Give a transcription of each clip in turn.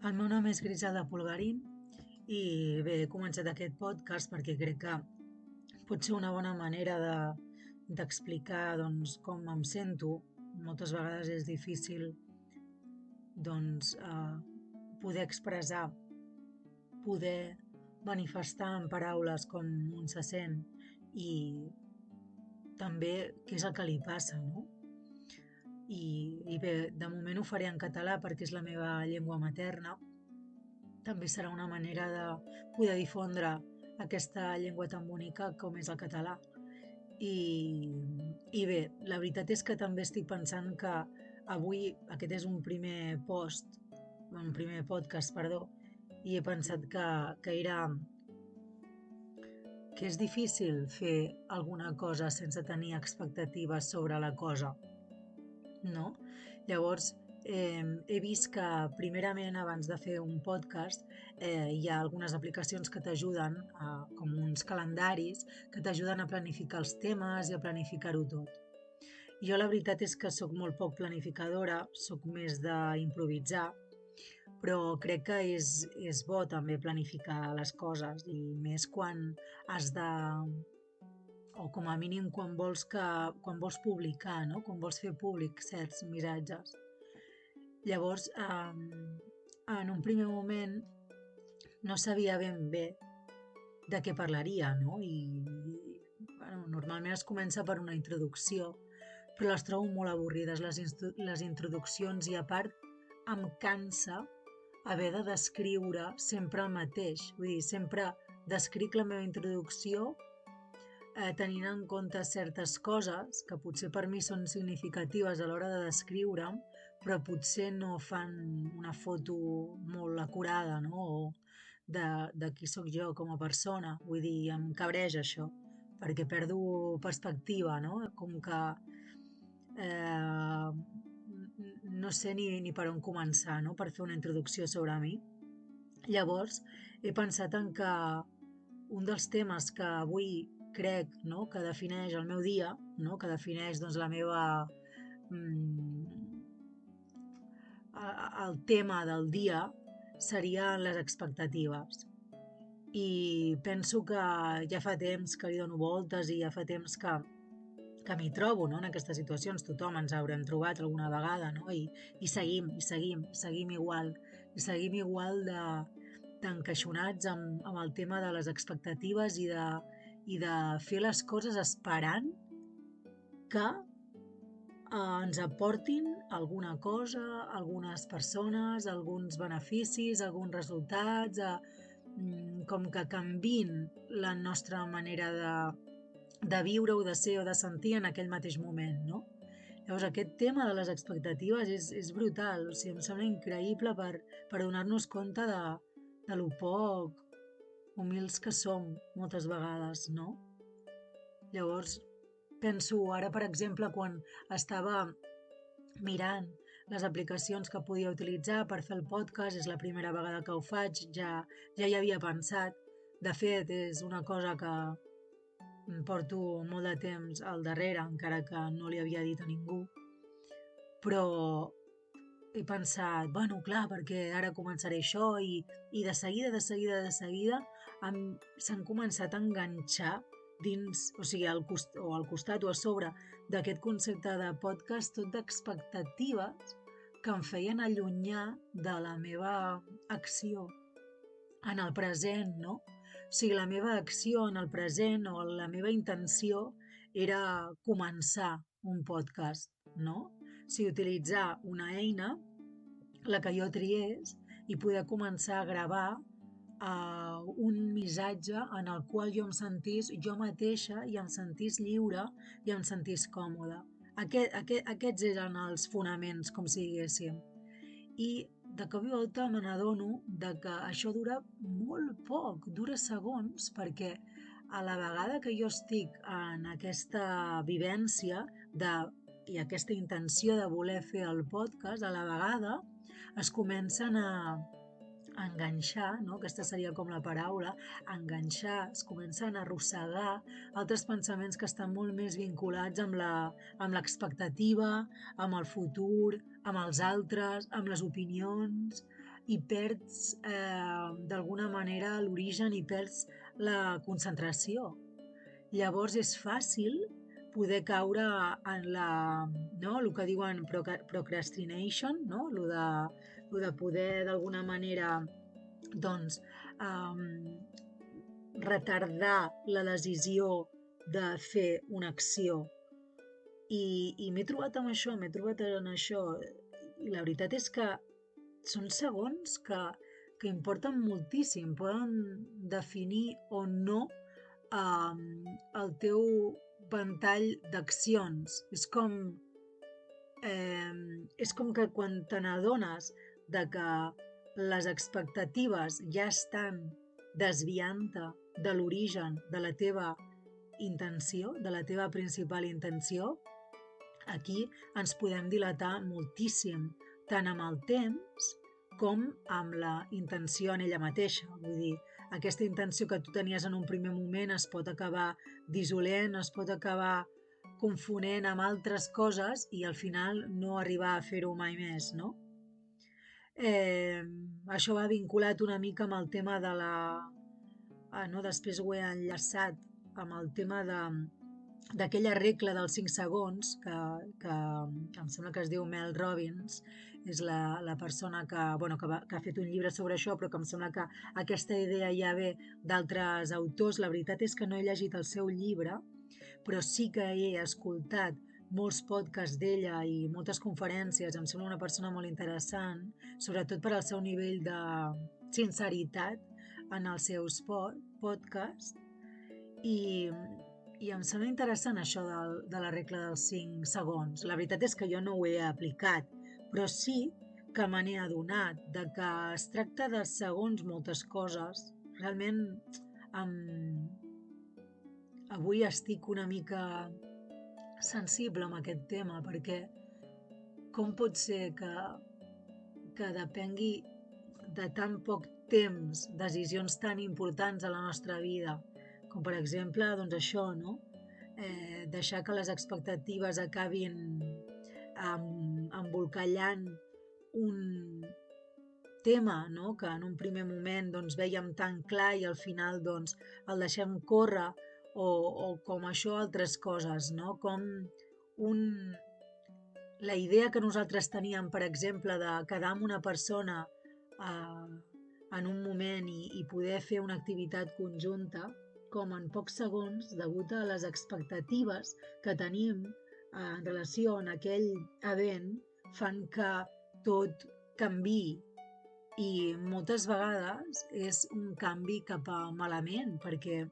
El meu nom és Griselda Pulgarín i bé, he començat aquest podcast perquè crec que pot ser una bona manera d'explicar doncs, com em sento. Moltes vegades és difícil doncs, poder expressar, poder manifestar en paraules com un se sent i també què és el que li passa, no? I bé, de moment ho faré en català perquè és la meva llengua materna. També serà una manera de poder difondre aquesta llengua tan bonica com és el català. I, i bé, la veritat és que també estic pensant que avui aquest és un primer podcast, perdó, i he pensat que és difícil fer alguna cosa sense tenir expectatives sobre la cosa, no? Llavors, he vist que primerament abans de fer un podcast hi ha algunes aplicacions que t'ajuden, com uns calendaris, que t'ajuden a planificar els temes i a planificar-ho tot. Jo la veritat és que sóc molt poc planificadora, sóc més d'improvisar, però crec que és bo també planificar les coses i més quan has de o com a mínim quan vols publicar, no? Quan vols fer públic certs missatges. Llavors, en un primer moment no sabia ben bé de què parlaria, no? Bueno, normalment es comença per una introducció, però les trobo molt avorrides, les introduccions, i a part em cansa haver de descriure sempre el mateix. Vull dir, sempre descric la meva introducció tenint en compte certes coses que potser per mi són significatives a l'hora de descriure'm, però potser no fan una foto molt acurada, no? O de qui sóc jo com a persona. Vull dir, em cabreja això, perquè perdo perspectiva, no? Com que eh, no sé ni per on començar, no? Per fer una introducció sobre mi. Llavors, he pensat en que un dels temes que avui crec, no, que defineix el meu dia, no, que defineix doncs, la meva el tema del dia serien les expectatives. I penso que ja fa temps que li dono voltes i ja fa temps que m'hi trobo, no? En aquestes situacions. Tothom ens haurem trobat alguna vegada, no? I seguim igual. I seguim igual d'encaixonats amb el tema de les expectatives i de fer les coses esperant que ens aportin alguna cosa, algunes persones, alguns beneficis, alguns resultats, com que canvin la nostra manera de viure o de ser o de sentir en aquell mateix moment, no? Llavors, aquest tema de les expectatives és brutal, o sigui, em sembla increïble per donar-nos compte de lo poc humils que som moltes vegades, no? Llavors, penso ara, per exemple, quan estava mirant les aplicacions que podia utilitzar per fer el podcast, és la primera vegada que ho faig, ja hi havia pensat. De fet, és una cosa que porto molt de temps al darrere, encara que no li havia dit a ningú. Però he pensat, bueno, clar, perquè ara començaré això i de seguida s'han començat a enganxar dins, o sigui, al costat o a sobre d'aquest concepte de podcast tot d'expectatives que em feien allunyar de la meva acció en el present, no? O sigui, la meva acció en el present o la meva intenció era començar un podcast, no? O sigui, utilitzar una eina, la que jo triés, i poder començar a gravar un missatge en el qual jo em sentís jo mateixa i em sentís lliure i em sentís còmoda. Aquests eren els fonaments, com si diguéssim. I de cop i volta me n'adono que això dura molt poc, dura segons, perquè a la vegada que jo estic en aquesta vivència i aquesta intenció de voler fer el podcast, a la vegada es comencen a enganxar, no? Aquesta seria com la paraula, enganxar, es comencen a arrossegar altres pensaments que estan molt més vinculats amb l'expectativa, amb el futur, amb els altres, amb les opinions, i perds d'alguna manera l'origen i perds la concentració. Llavors és fàcil poder caure en no, el que diuen procrastination, no? Lo de poder d'alguna manera doncs, retardar la decisió de fer una acció. I m'he trobat amb això, m'he trobat en això. I la veritat és que són segons que importen moltíssim, poden definir o no el teu ventall d'accions. És com que quan te n'adones de que les expectatives ja estan desviant-te de l'origen de la teva intenció, de la teva principal intenció, aquí ens podem dilatar moltíssim, tant amb el temps com amb la intenció en ella mateixa. Vull dir, aquesta intenció que tu tenies en un primer moment es pot acabar dissolent, es pot acabar confonent amb altres coses i al final no arribar a fer-ho mai més, no? Això va vinculat una mica amb el tema de la... no? Després ho he enllaçat amb el tema d'aquella regla dels 5 segons que em sembla que es diu Mel Robbins, és la persona que ha fet un llibre sobre això, però que em sembla que aquesta idea ja ve d'altres autors. La veritat és que no he llegit el seu llibre, però sí que he escoltat molts podcasts d'ella i moltes conferències. Em sembla una persona molt interessant, sobretot per al seu nivell de sinceritat en els seus podcasts, i em sembla interessant això de la regla dels 5 segons. La veritat és que jo no ho he aplicat, però sí que me n'he adonat de que es tracta de segons moltes coses. Realment avui estic una mica sensible amb aquest tema, perquè com pot ser que depengui de tan poc temps decisions tan importants a la nostra vida, com per exemple, doncs això, no? Deixar que les expectatives acabin embolcallant un tema, no? Que en un primer moment doncs, vèiem tan clar i al final doncs, el deixem córrer, o com això altres coses, no? Com la idea que nosaltres teníem, per exemple, de quedar amb una persona en un moment i poder fer una activitat conjunta, com en pocs segons, degut a les expectatives que tenim en relació a aquell event, fan que tot canviï. I moltes vegades és un canvi cap a malament, perquè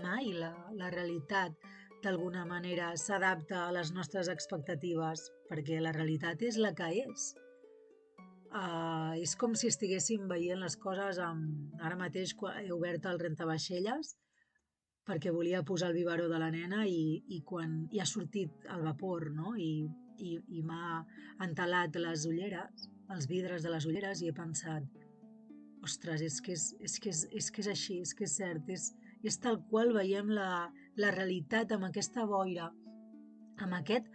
mai la realitat d'alguna manera s'adapta a les nostres expectatives, perquè la realitat és la que és. És com si estiguéssim veient les coses ara mateix he obert el rentavaixelles perquè volia posar el biberó de la nena i quan ha sortit el vapor, no? I m'ha entelat les ulleres, els vidres de les ulleres, i he pensat, ostres, és que és així, és que és cert, és tal qual veiem la realitat amb aquesta boira, amb aquest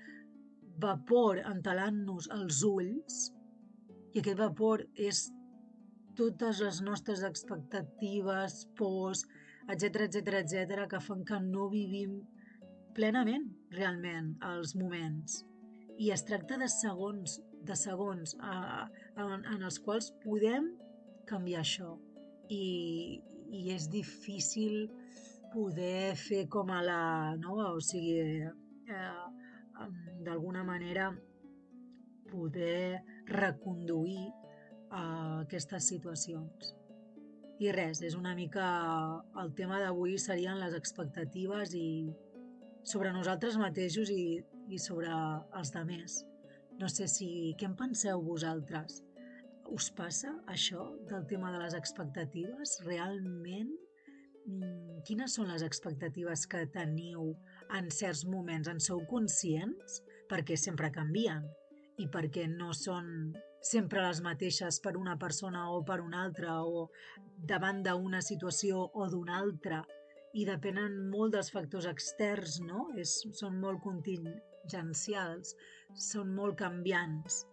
vapor entelant-nos els ulls, i aquest vapor és totes les nostres expectatives, pors, etc que fan que no vivim plenament, realment, els moments. I es tracta de segons en els quals podem canviar això. I és difícil poder fer com a no? O sigui, d'alguna manera poder reconduir aquestes situacions. I res, és una mica... El tema d'avui serien les expectatives sobre nosaltres mateixos i sobre els demés. No sé què en penseu vosaltres? Us passa això del tema de les expectatives? Realment, quines són les expectatives que teniu en certs moments? En sou conscients? Perquè sempre canvien i perquè no són sempre les mateixes per una persona o per una altra, o davant d'una situació o d'una altra, i depenen molt dels factors externs, no? Són molt contingencials, són molt canviants.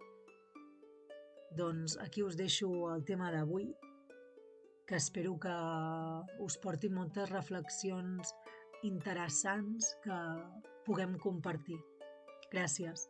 Doncs aquí us deixo el tema d'avui, que espero que us porti moltes reflexions interessants que puguem compartir. Gràcies.